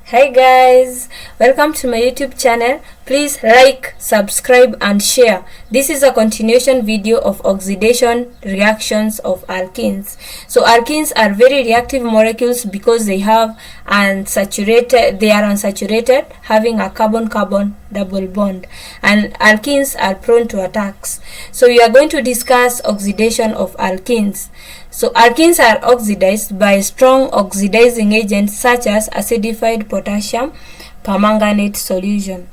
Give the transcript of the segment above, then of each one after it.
Hi guys, welcome to my YouTube channel. Please like, subscribe and share. This is a continuation video of oxidation reactions of alkenes. So alkenes are very reactive molecules because they are unsaturated, having a carbon-carbon double bond, and alkenes are prone to attacks. So we are going to discuss oxidation of alkenes. So alkenes are oxidized by strong oxidizing agents such as acidified potassium permanganate solution.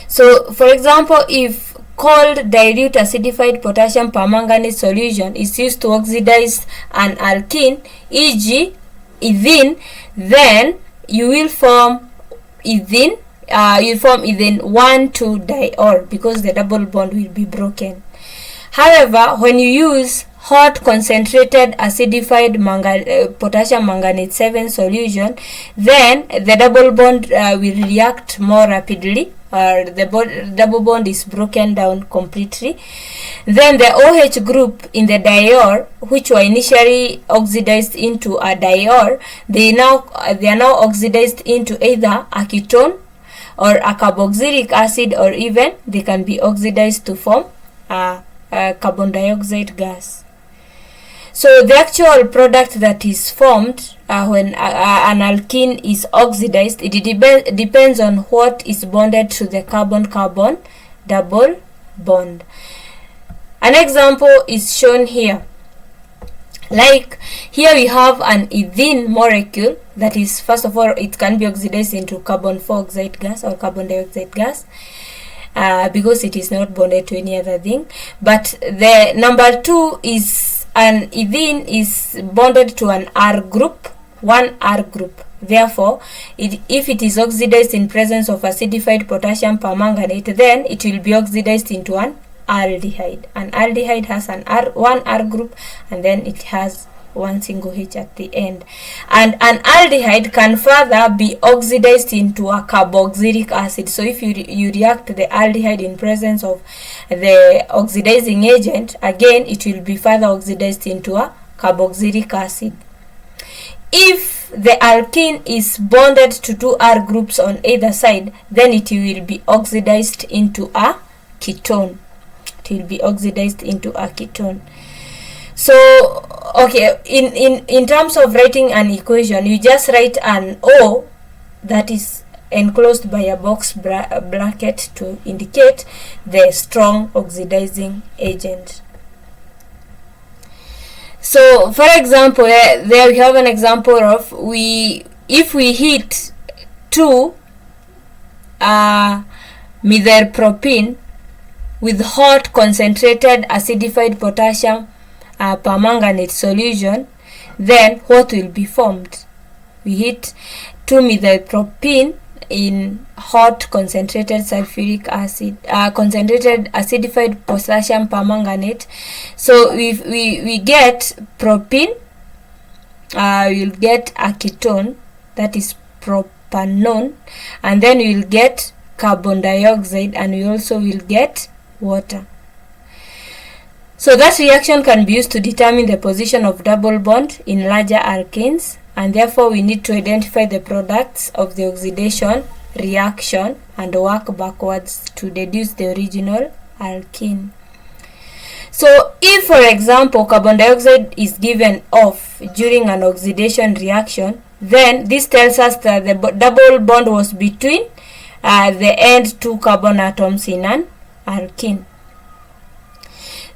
So for example, if cold dilute acidified potassium permanganate solution is used to oxidize an alkene, e.g. ethene, then you will form ethene. You form ethene 1,2-diol because the double bond will be broken. However, when you use hot concentrated acidified potassium manganate 7 solution, then the double bond will react more rapidly, or the double bond is broken down completely. Then the OH group in the diol, which were initially oxidized into a diol, they are now oxidized into either a ketone or a carboxylic acid, or even they can be oxidized to form a carbon dioxide gas. So the actual product that is formed when an alkene is oxidized, it depends on what is bonded to the carbon-carbon double bond. An example is shown here. Like here we have an ethene molecule that is, first of all, it can be oxidized into carbon dioxide gas or carbon dioxide gas. Because it is not bonded to any other thing. But the number 2 is an ethene is bonded to an R group, one R group. Therefore, if it is oxidized in presence of acidified potassium permanganate, then it will be oxidized into an aldehyde. An aldehyde has one R group, and then it has one single H at the end. And an aldehyde can further be oxidized into a carboxylic acid. So if you react the aldehyde in presence of the oxidizing agent, again it will be further oxidized into a carboxylic acid. If the alkene is bonded to 2 R groups on either side, then it will be oxidized into a ketone. It will be oxidized into a ketone. So okay, in terms of writing an equation, you just write an O that is enclosed by a box bracket to indicate the strong oxidizing agent. So for example, there we have an example of if we heat 2 methylpropene with hot concentrated acidified potassium permanganate solution, then what will be formed? We heat 2-methylpropene in hot concentrated sulfuric acid, concentrated acidified potassium permanganate. So we get propene, we'll get a ketone, that is propanone, and then we'll get carbon dioxide, and we also will get water. So that reaction can be used to determine the position of double bond in larger alkenes, and therefore we need to identify the products of the oxidation reaction and work backwards to deduce the original alkene. So if, for example, carbon dioxide is given off during an oxidation reaction, then this tells us that the double bond was between the end 2 carbon atoms in an alkene.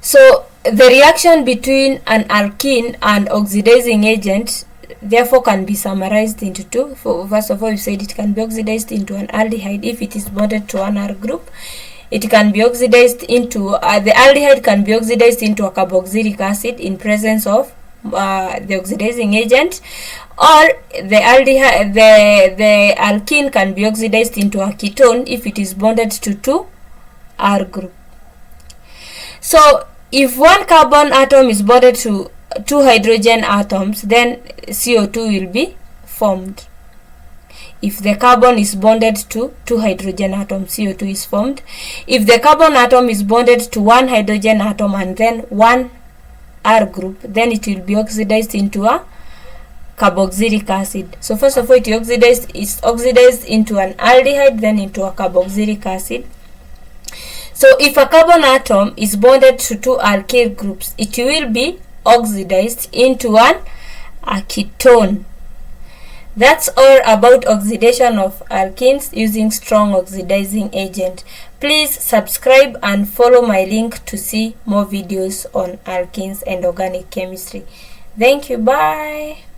So the reaction between an alkene and oxidizing agent therefore can be summarized into 2. First of all, we said it can be oxidized into an aldehyde if it is bonded to an R group. It can be oxidized into the aldehyde can be oxidized into a carboxylic acid in presence of the oxidizing agent, or the alkene can be oxidized into a ketone if it is bonded to 2 R group. So if one carbon atom is bonded to 2 hydrogen atoms, then CO2 will be formed. If the carbon is bonded to 2 hydrogen atoms, CO2 is formed. If the carbon atom is bonded to 1 hydrogen atom and then 1 R group, then it will be oxidized into a carboxylic acid. So first of all, it's oxidized into an aldehyde, then into a carboxylic acid. So if a carbon atom is bonded to two alkyl groups, it will be oxidized into a ketone. That's all about oxidation of alkenes using strong oxidizing agent. Please subscribe and follow my link to see more videos on alkenes and organic chemistry. Thank you. Bye.